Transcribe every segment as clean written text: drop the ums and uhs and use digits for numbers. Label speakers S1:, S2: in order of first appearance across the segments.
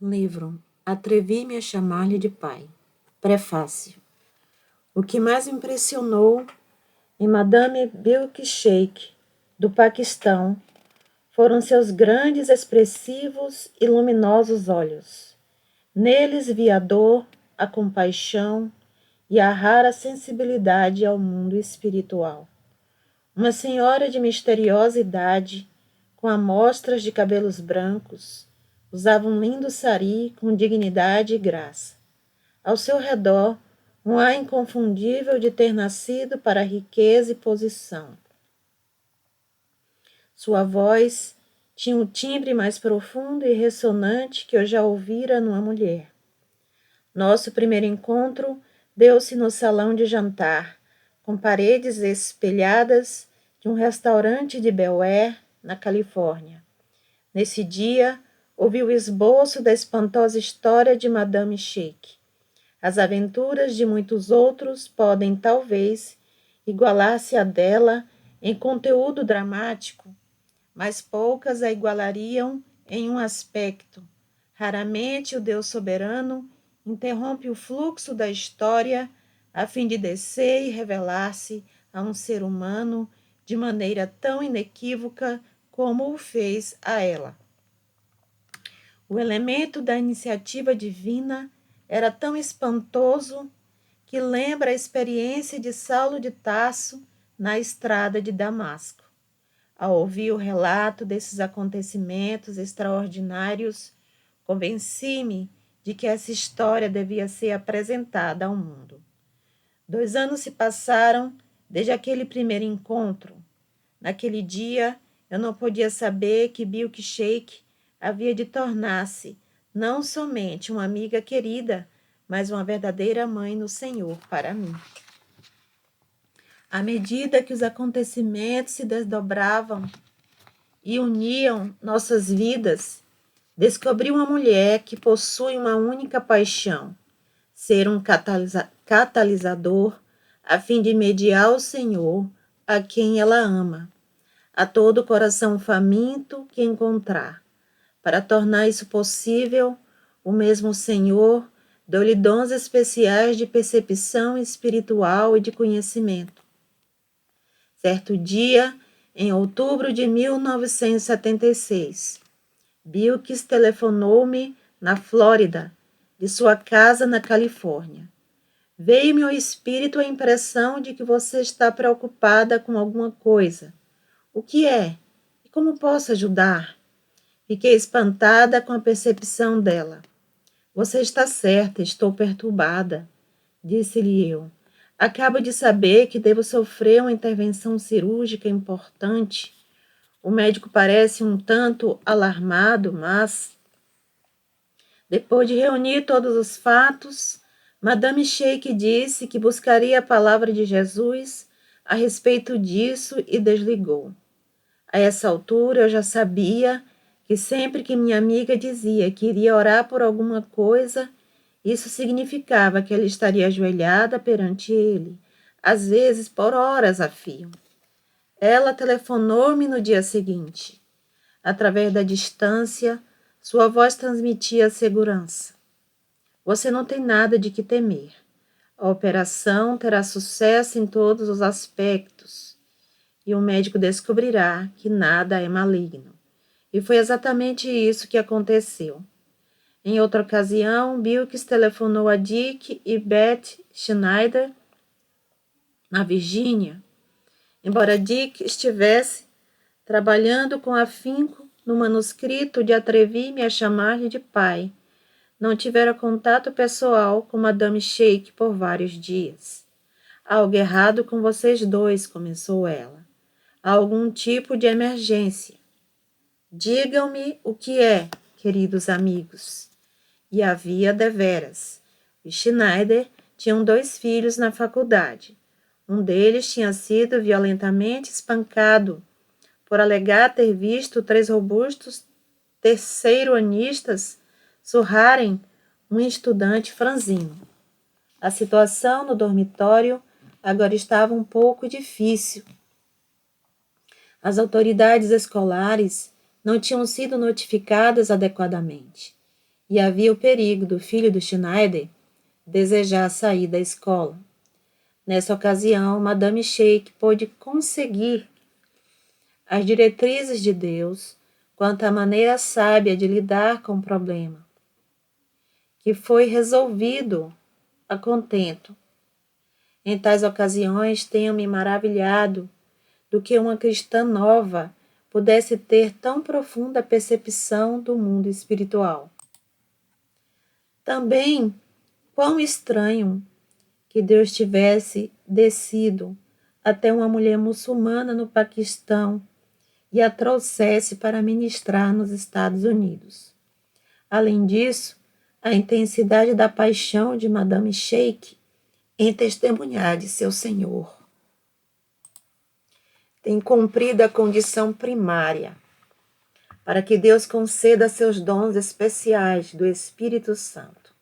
S1: Livro Atrevi-me a chamar-lhe de pai. Prefácio. O que mais impressionou em Madame Milkshake, do Paquistão, foram seus grandes, expressivos e luminosos olhos. Neles via a dor, a compaixão e a rara sensibilidade ao mundo espiritual. Uma senhora de misteriosa idade, com amostras de cabelos brancos, usava um lindo sari com dignidade e graça. Ao seu redor, um ar inconfundível de ter nascido para riqueza e posição. Sua voz tinha um timbre mais profundo e ressonante que eu já ouvira numa mulher. Nosso primeiro encontro deu-se no salão de jantar, com paredes espelhadas de um restaurante de Bel Air, na Califórnia. Nesse dia, ouvi o esboço da espantosa história de Madame Shake. As aventuras de muitos outros podem, talvez, igualar-se à dela em conteúdo dramático, mas poucas a igualariam em um aspecto. Raramente o Deus soberano interrompe o fluxo da história a fim de descer e revelar-se a um ser humano de maneira tão inequívoca como o fez a ela. O elemento da iniciativa divina era tão espantoso que lembra a experiência de Saulo de Tarso na estrada de Damasco. Ao ouvir o relato desses acontecimentos extraordinários, convenci-me de que essa história devia ser apresentada ao mundo. 2 anos se passaram desde aquele primeiro encontro. Naquele dia, eu não podia saber que Milkshake havia de tornar-se não somente uma amiga querida, mas uma verdadeira mãe no Senhor para mim. À medida que os acontecimentos se desdobravam e uniam nossas vidas, descobri uma mulher que possui uma única paixão: ser um catalisador a fim de mediar o Senhor a quem ela ama, a todo coração faminto que encontrar. Para tornar isso possível, o mesmo Senhor deu-lhe dons especiais de percepção espiritual e de conhecimento. Certo dia, em outubro de 1976, Bilkis telefonou-me na Flórida, de sua casa na Califórnia. Veio-me ao espírito a impressão de que você está preocupada com alguma coisa. O que é? E como posso ajudar? Fiquei espantada com a percepção dela. Você está certa, estou perturbada, disse-lhe eu. Acabo de saber que devo sofrer uma intervenção cirúrgica importante. O médico parece um tanto alarmado, mas... Depois de reunir todos os fatos, Madame Shake disse que buscaria a palavra de Jesus a respeito disso e desligou. A essa altura eu já sabia que sempre que minha amiga dizia que iria orar por alguma coisa, isso significava que ela estaria ajoelhada perante ele, às vezes por horas a fio. Ela telefonou-me no dia seguinte. Através da distância, sua voz transmitia segurança. Você não tem nada de que temer. A operação terá sucesso em todos os aspectos e o médico descobrirá que nada é maligno. E foi exatamente isso que aconteceu. Em outra ocasião, Bilkis telefonou a Dick e Beth Schneider, na Virgínia. Embora Dick estivesse trabalhando com afinco no manuscrito de Atrevi-me a chamar-lhe de pai, não tivera contato pessoal com Madame Shake por vários dias. Há algo errado com vocês dois, começou ela. Há algum tipo de emergência. Digam-me o que é, queridos amigos. E havia deveras. Os Schneider tinham 2 filhos na faculdade. Um deles tinha sido violentamente espancado por alegar ter visto 3 robustos terceiro-anistas surrarem um estudante franzino. A situação no dormitório agora estava um pouco difícil. As autoridades escolares não tinham sido notificadas adequadamente. e havia o perigo do filho do Schneider desejar sair da escola. Nessa ocasião, Madame Sheik pôde conseguir as diretrizes de Deus quanto à maneira sábia de lidar com o problema, que foi resolvido a contento. Em tais ocasiões, tenho-me maravilhado do que uma cristã nova pudesse ter tão profunda percepção do mundo espiritual. Também, quão estranho que Deus tivesse descido até uma mulher muçulmana no Paquistão e a trouxesse para ministrar nos Estados Unidos. Além disso, a intensidade da paixão de Madame Sheik em testemunhar de seu Senhor tem cumprido a condição primária para que Deus conceda seus dons especiais do Espírito Santo.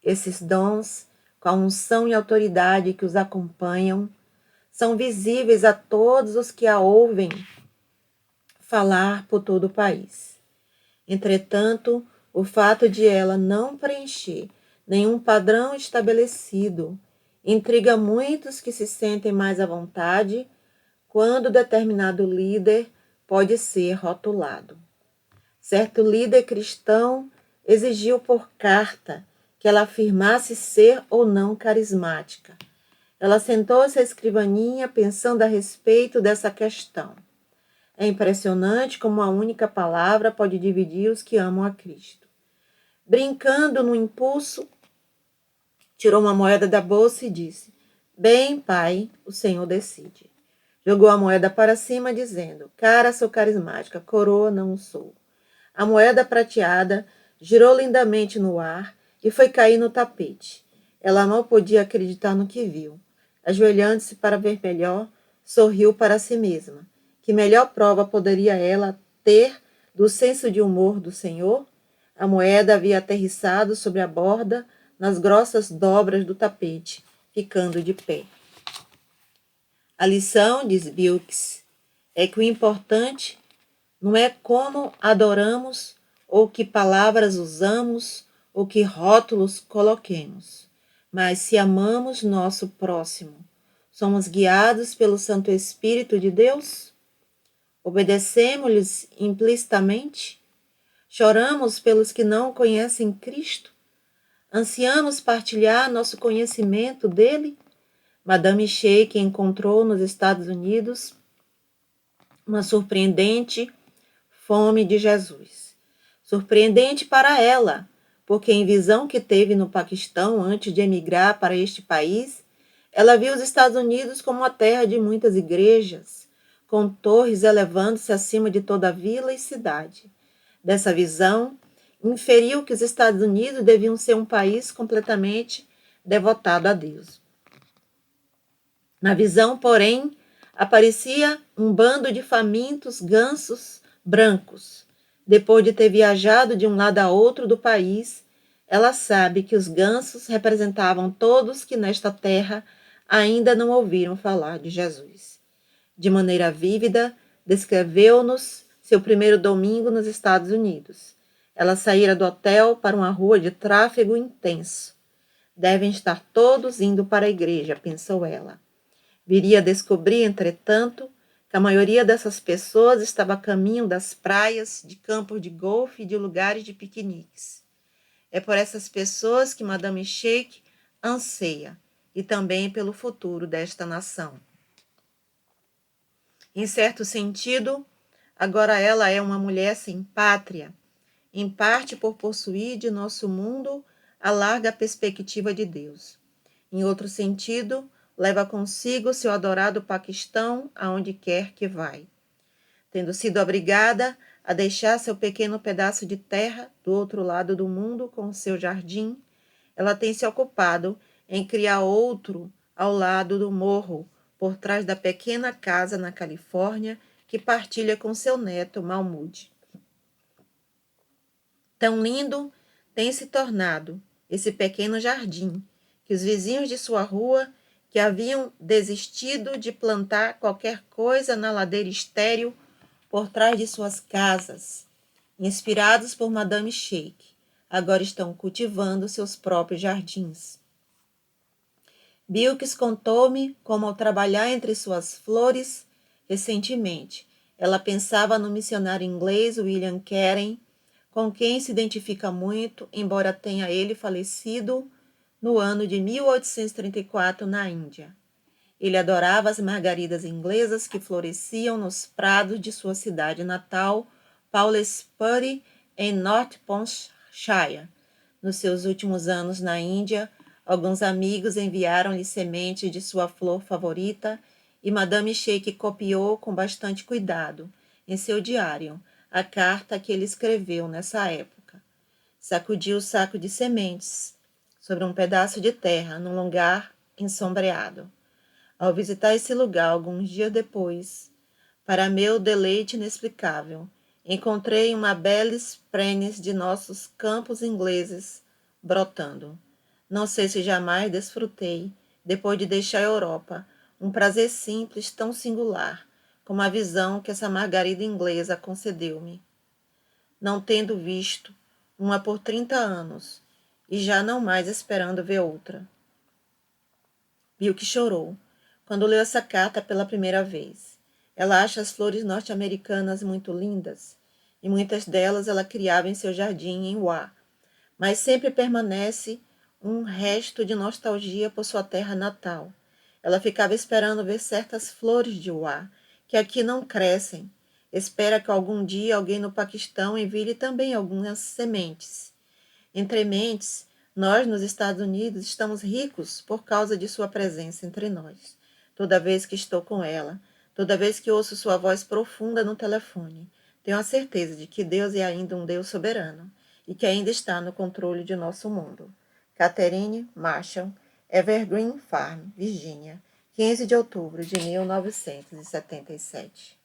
S1: Esses dons, com a unção e autoridade que os acompanham, são visíveis a todos os que a ouvem falar por todo o país. Entretanto, o fato de ela não preencher nenhum padrão estabelecido intriga muitos que se sentem mais à vontade quando determinado líder pode ser rotulado. Certo líder cristão exigiu por carta que ela afirmasse ser ou não carismática. Ela sentou-se à escrivaninha pensando a respeito dessa questão. É impressionante como uma única palavra pode dividir os que amam a Cristo. Brincando no impulso, tirou uma moeda da bolsa e disse: "Bem, pai, o Senhor decide." Jogou a moeda para cima, dizendo: "Cara, sou carismática, coroa não sou." A moeda prateada girou lindamente no ar e foi cair no tapete. Ela mal podia acreditar no que viu. Ajoelhando-se para ver melhor, sorriu para si mesma. Que melhor prova poderia ela ter do senso de humor do Senhor? A moeda havia aterrissado sobre a borda, nas grossas dobras do tapete, ficando de pé. A lição, diz Wilkes, é que o importante não é como adoramos, ou que palavras usamos, ou que rótulos coloquemos, mas se amamos nosso próximo, somos guiados pelo Santo Espírito de Deus? Obedecemos-lhes implicitamente? Choramos pelos que não conhecem Cristo? Ansiamos partilhar nosso conhecimento dele? Madame Sheik encontrou nos Estados Unidos uma surpreendente fome de Jesus. Surpreendente para ela, porque em visão que teve no Paquistão antes de emigrar para este país, ela viu os Estados Unidos como uma terra de muitas igrejas, com torres elevando-se acima de toda a vila e cidade. Dessa visão, inferiu que os Estados Unidos deviam ser um país completamente devotado a Deus. Na visão, porém, aparecia um bando de famintos gansos brancos. Depois de ter viajado de um lado a outro do país, ela sabe que os gansos representavam todos que nesta terra ainda não ouviram falar de Jesus. De maneira vívida, descreveu-nos seu primeiro domingo nos Estados Unidos. Ela saíra do hotel para uma rua de tráfego intenso. Devem estar todos indo para a igreja, pensou ela. Viria a descobrir, entretanto, que a maioria dessas pessoas estava a caminho das praias, de campos de golfe e de lugares de piqueniques. É por essas pessoas que Madame Sheik anseia, e também pelo futuro desta nação. Em certo sentido, agora ela é uma mulher sem pátria, em parte por possuir de nosso mundo a larga perspectiva de Deus. Em outro sentido, leva consigo seu adorado Paquistão aonde quer que vai. Tendo sido obrigada a deixar seu pequeno pedaço de terra do outro lado do mundo com seu jardim, ela tem se ocupado em criar outro ao lado do morro, por trás da pequena casa na Califórnia que partilha com seu neto Mahmoud. Tão lindo tem se tornado esse pequeno jardim, que os vizinhos de sua rua, que haviam desistido de plantar qualquer coisa na ladeira estéril por trás de suas casas, inspirados por Madame Sheik, agora estão cultivando seus próprios jardins. Bilkis contou-me como, ao trabalhar entre suas flores, recentemente, ela pensava no missionário inglês William Carey, com quem se identifica muito, embora tenha ele falecido no ano de 1834 na Índia. Ele adorava as margaridas inglesas que floresciam nos prados de sua cidade natal, Paulsbury, em Northamptonshire. Nos seus últimos anos na Índia, alguns amigos enviaram-lhe sementes de sua flor favorita e Madame Sheikh copiou com bastante cuidado, em seu diário, a carta que ele escreveu nessa época. Sacudiu o saco de sementes sobre um pedaço de terra num lugar ensombreado. Ao visitar esse lugar alguns dias depois, para meu deleite inexplicável, encontrei uma belis prenhes de nossos campos ingleses brotando. Não sei se jamais desfrutei, depois de deixar a Europa, um prazer simples tão singular como a visão que essa margarida inglesa concedeu-me. Não tendo visto uma por 30 anos, e já não mais esperando ver outra. Viu que chorou quando leu essa carta pela primeira vez. Ela acha as flores norte-americanas muito lindas, e muitas delas ela criava em seu jardim em Wa, mas sempre permanece um resto de nostalgia por sua terra natal. Ela ficava esperando ver certas flores de Wa, que aqui não crescem. Espera que algum dia alguém no Paquistão envie também algumas sementes. Entre mentes, nós nos Estados Unidos estamos ricos por causa de sua presença entre nós. Toda vez que estou com ela, toda vez que ouço sua voz profunda no telefone, tenho a certeza de que Deus é ainda um Deus soberano e que ainda está no controle de nosso mundo. Catherine Marshall, Evergreen Farm, Virgínia, 15 de outubro de 1977.